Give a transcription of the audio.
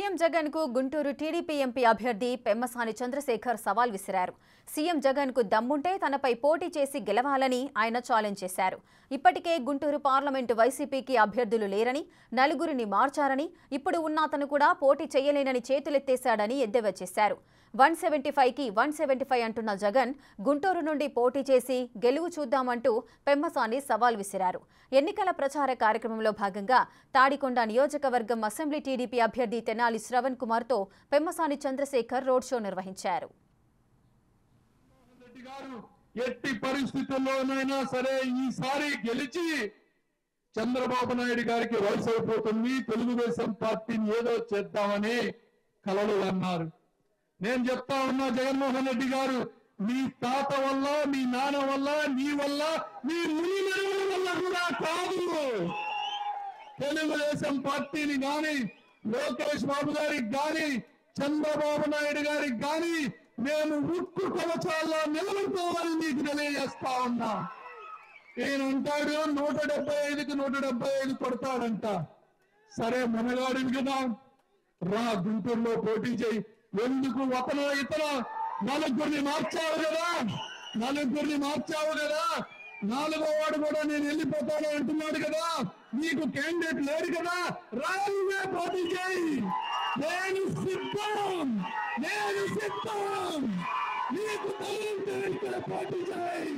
CM Jagan కు Guntur TDP MP అభ్యర్థి పెమ్మసాని చంద్రశేఖర్ సవాల్ విసిరారు. సీఎం జగన్ కు దమ్ముంటే తనపై పోటీ చేసి గెలవాలని ఆయన ఛాలెంజ్ చేశారు. ఇప్పటికే గుంటూరు పార్లమెంటు వైసీపీకి అభ్యర్థులు లేరని, నలుగురిని మార్చారని, ఇప్పుడు ఉన్న అతను కూడా పోటీ చేయలేనని చేతులెత్తేశాడని ఎద్దేవా చేశారు. 175కి 175 అంటున్న జగన్ గుంటూరు నుండి పోటీ చేసి గెలువు చూద్దామంటూ పెమ్మసాని సవాల్ విసిరారు. ఎన్నికల ప్రచార కార్యక్రమంలో భాగంగా తాడికొండ నియోజకవర్గం అసెంబ్లీ టీడీపీ అభ్యర్థి తెనాలి శ్రవణ్ కుమార్తో పెమ్మసాని చంద్రశేఖర్ రోడ్ షో నిర్వహించారు. ఎట్టి పరిస్థితుల్లోనైనా సరే ఈసారి గెలిచి చంద్రబాబు నాయుడు గారికి వయసు అయిపోతుంది, తెలుగుదేశం పార్టీని ఏదో చేద్దామని కలలు అన్నారు. నేను చెప్తా ఉన్నా, జగన్మోహన్ రెడ్డి గారు మీ తాత వల్ల, మీ నాన్న వల్ల, నీ వల్ల, మీ మునిమరుల వల్ల కూడా కాదు. తెలుగుదేశం పార్టీని గాని, లోకేష్ బాబు గారికి గాని, చంద్రబాబు నాయుడు గారికి గాని మేము ఉక్కు కవచాల్లో నిలబడుకోవాలని మీకు తెలియజేస్తా ఉన్నా. ఈయనంటాడు 175కి 175 కొడతాడంట. సరే, మనగాడిని కదా, రా గుంటూరులో పోటీ చేయి. ఎందుకు ఒకనో ఇతను నలుగురిని మార్చావు కదా, నాలుగో వాడు కూడా నేను వెళ్ళిపోతాను అంటున్నాడు కదా, నీకు క్యాండిడేట్ లేరు కదా, రాజువే పోటీ చేయి. నేను సిద్ధం, నీకు తగిలితే ఇక్కడ పోటీ చేయి.